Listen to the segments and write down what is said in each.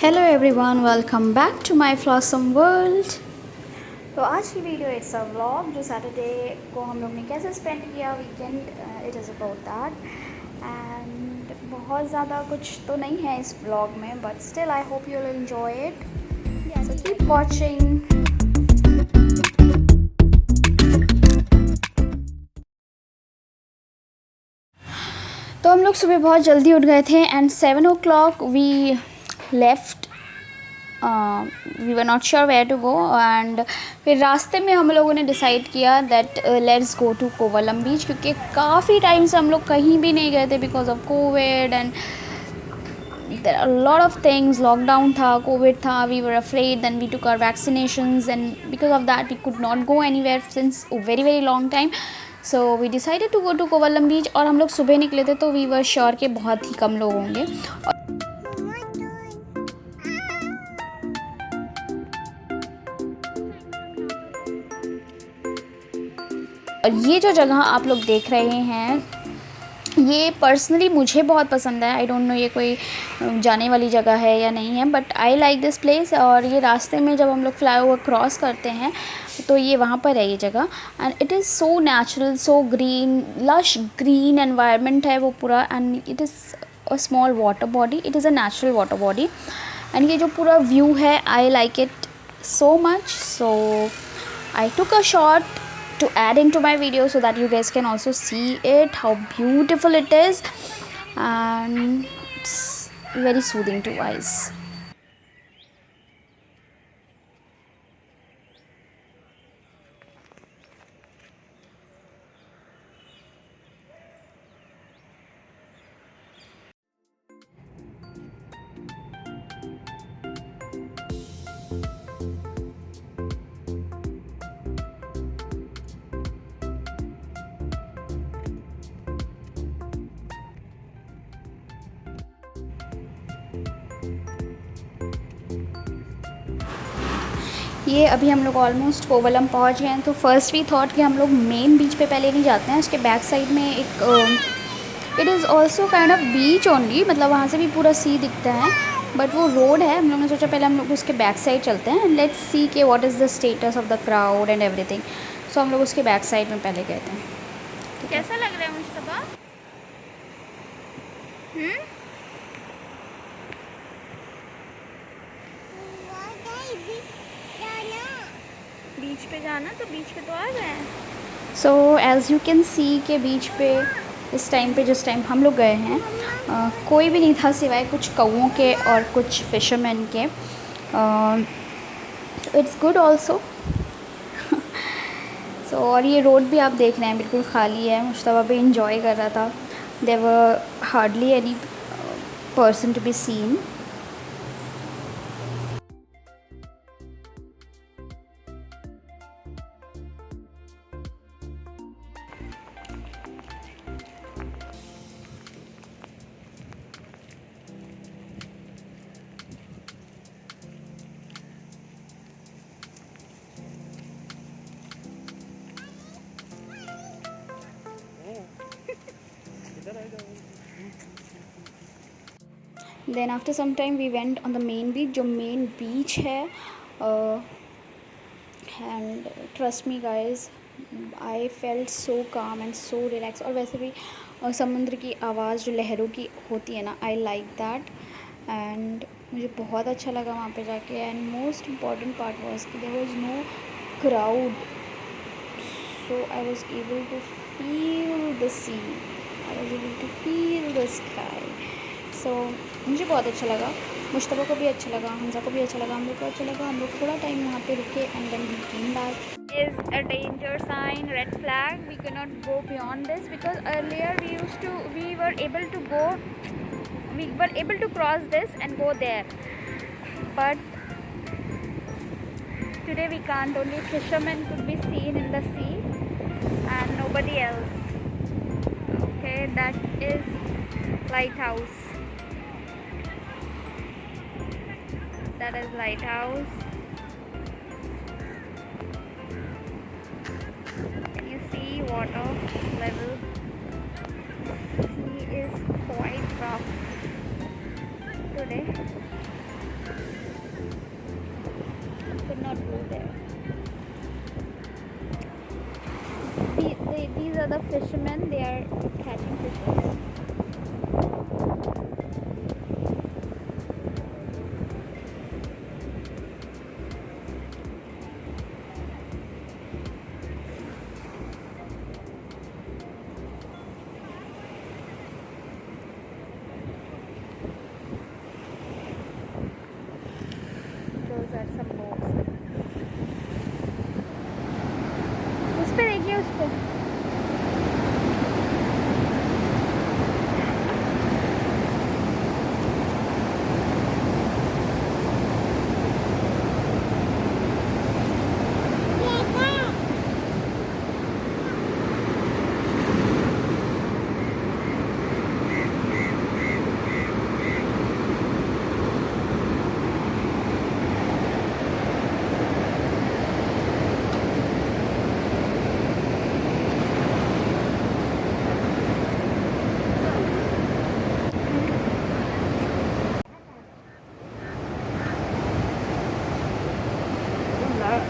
Hello everyone, welcome back to my flossom world. तो आज की वीडियो इट्स अ व्लॉग जो सैटरडे को हम लोग ने कैसे स्पेंड किया weekend. It is about that and बहुत ज़्यादा कुछ तो नहीं है इस व्लॉग में, but still I hope you will enjoy it, so keep watching. तो हम लोग सुबह बहुत जल्दी उठ गए थे and 7 o'clock we left. We were not sure where to go and फिर रास्ते में हम लोगों ने डिसाइड किया that let's go to Kovalam beach, क्योंकि काफ़ी टाइम से हम लोग कहीं भी नहीं गए थे because of Covid and there are lot of things. Lockdown था, कोविड था, we were afraid, then we took our vaccinations and because of that we could not go anywhere since very very long time. So we decided to go to Kovalam beach और हम लोग सुबह निकले थे तो we were sure के बहुत ही कम लोग होंगे। और ये जो जगह आप लोग देख रहे हैं ये पर्सनली मुझे बहुत पसंद है। आई डोंट नो ये कोई जाने वाली जगह है या नहीं है, but I like this place. और ये रास्ते में जब हम लोग फ्लाईओवर क्रॉस करते हैं तो ये वहाँ पर है ये जगह and it is so natural, so green, lush green environment है वो पूरा and it is a small water body, it is a natural water body and ये जो पूरा व्यू है I like it so much. So I took a shot to add into my video so that you guys can also see it, how beautiful it is, and it's very soothing to eyes. ये अभी हम लोग almost Kovalam पहुंच गए हैं। तो first we thought कि हम लोग मेन बीच पे पहले नहीं जाते हैं, उसके बैक साइड में एक it is also kind of beach only, मतलब वहाँ से भी पूरा सी दिखता है बट वो रोड है। हम लोग ने सोचा पहले हम लोग उसके बैक साइड चलते हैं, लेट्स सी के what is the status of the crowd and everything. So हम लोग उसके बैक साइड में पहले गए थे। कैसा लग रहा है मुस्तफा? बीच पे जाना, तो बीच पे तो आ गए। So as you can see के बीच पे इस टाइम पे जिस टाइम हम लोग गए हैं कोई भी नहीं था सिवाय कुछ कौओं के और कुछ फिशरमैन के। It's good also. सो और ये रोड भी आप देख रहे हैं बिल्कुल खाली है। मुश्तबा भी इंजॉय कर रहा था। There were hardly any person to be seen. Then after some time we went on the main beach, जो मेन बीच है and trust me guys I felt so calm and so relax. और वैसे भी समुद्र की आवाज़ जो लहरों की होती है ना, आई लाइक दैट एंड मुझे बहुत अच्छा लगा वहाँ पे जाके। And most important part was कि there was no crowd, so I was able to feel the sea, I was able to feel the sky. So मुझे बहुत अच्छा लगा, मुश्तबा को भी अच्छा लगा, हमजा को भी अच्छा लगा, हम लोग को अच्छा लगा। हम लोग थोड़ा टाइम वहाँ पे रुके and then we came back. Is a danger sign, red flag. We cannot go beyond this because earlier we were able to cross this and go there, but today we can't. Only fishermen could be seen in the sea and nobody else. Okay, that is lighthouse. That is lighthouse. Can you see water level? Sea is quite rough today. are the fishermen. They are catching fishes. Those are some boats. उस पे देखिए उस पे.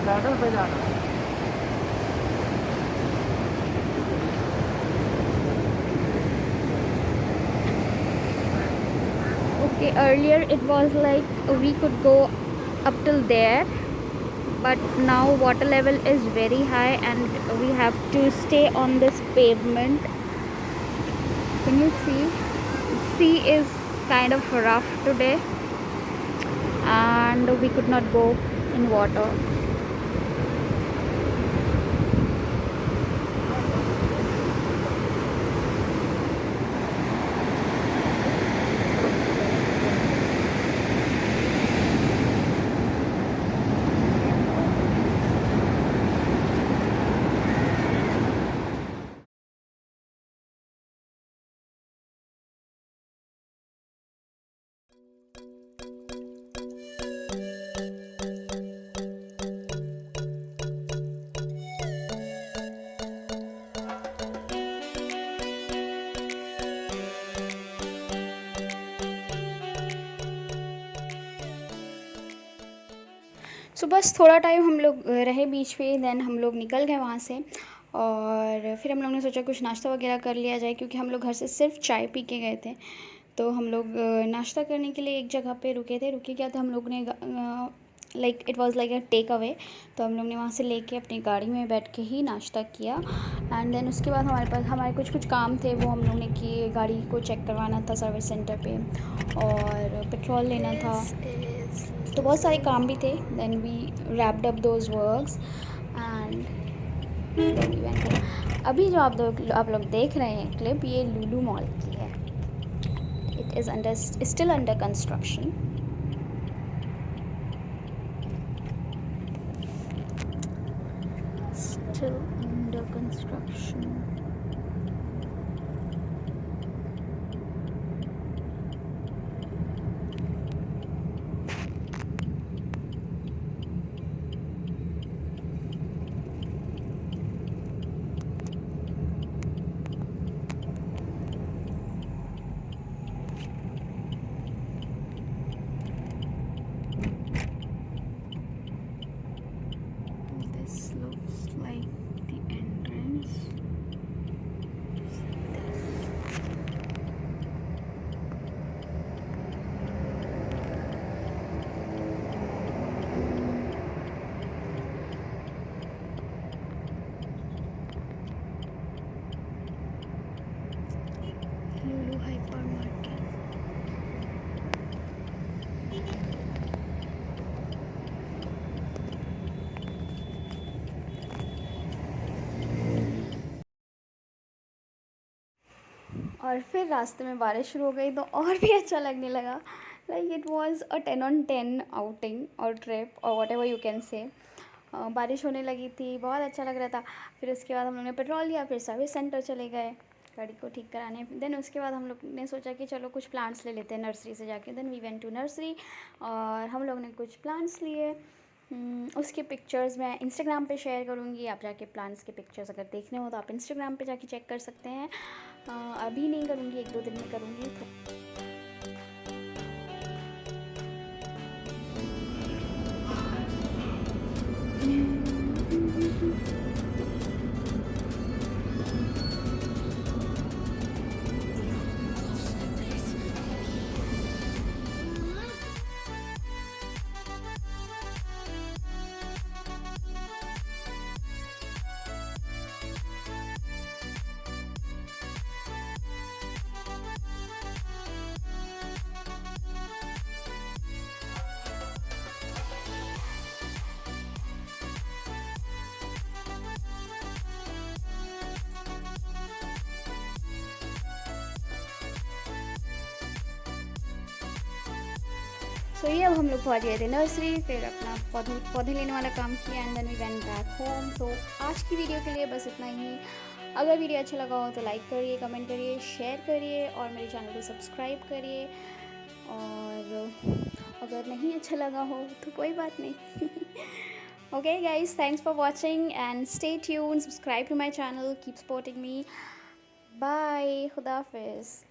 Ladder पे जाना. Okay, earlier it was like we could go up till there, but now water level is very high and we have to stay on this pavement. Can you see? Sea is kind of rough today and we could not go in water. सो बस थोड़ा time हम लोग रहे बीच पे, then हम लोग निकल गए वहाँ से और फिर हम लोग ने सोचा कुछ नाश्ता वगैरह कर लिया जाए, क्योंकि हम लोग घर से सिर्फ चाय पी के गए थे। तो हम लोग नाश्ता करने के लिए एक जगह पे रुके थे। रुके क्या था, हम लोग ने like it was like a take away, तो हम लोग ने वहाँ से लेके अपनी गाड़ी में बैठ के ही नाश्ता किया। एंड देन उसके बाद हमारे कुछ काम थे, वो हम लोग ने किए। गाड़ी को चेक करवाना था सर्विस सेंटर पे और पेट्रोल लेना था, तो बहुत सारे काम भी थे। Then we wrapped up those works and अभी जो आप लोग देख रहे हैं क्लिप, ये लुलु मॉल की है। It is still under construction. Still under construction. This looks like the entrance. Lulu hypermarket. और फिर रास्ते में बारिश शुरू हो गई, तो और भी अच्छा लगने लगा। Like it was a 10 on 10 outing और ट्रिप और what ever you can say. बारिश होने लगी थी, बहुत अच्छा लग रहा था। फिर उसके बाद हम लोग ने पेट्रोल लिया, फिर सर्विस सेंटर चले गए गाड़ी को ठीक कराने। देन उसके बाद हम लोग ने सोचा कि चलो कुछ प्लांट्स ले लेते हैं नर्सरी से जाके। Then we went to nursery और हम लोग ने कुछ प्लांट्स लिए। उसके पिक्चर्स मैं इंस्टाग्राम पे शेयर करूँगी। आप जाके प्लांट्स के पिक्चर्स अगर देखने हो तो आप इंस्टाग्राम पे जाके चेक कर सकते हैं। अभी नहीं करूँगी, 1-2 दिन में करूँगी। तो सो ये अब हम लोग पहुँच गए थे नर्सरी, फिर अपना पौधे लेने वाला काम किया and then we went back home. So आज की वीडियो के लिए बस इतना ही। अगर वीडियो अच्छा लगा हो तो लाइक करिए, कमेंट करिए, शेयर करिए और मेरे चैनल को सब्सक्राइब करिए। और अगर नहीं अच्छा लगा हो तो कोई बात नहीं। Okay guys, thanks for watching and stay tune, subscribe to my channel, keep supporting me. Bye, खुदा हाफिज़।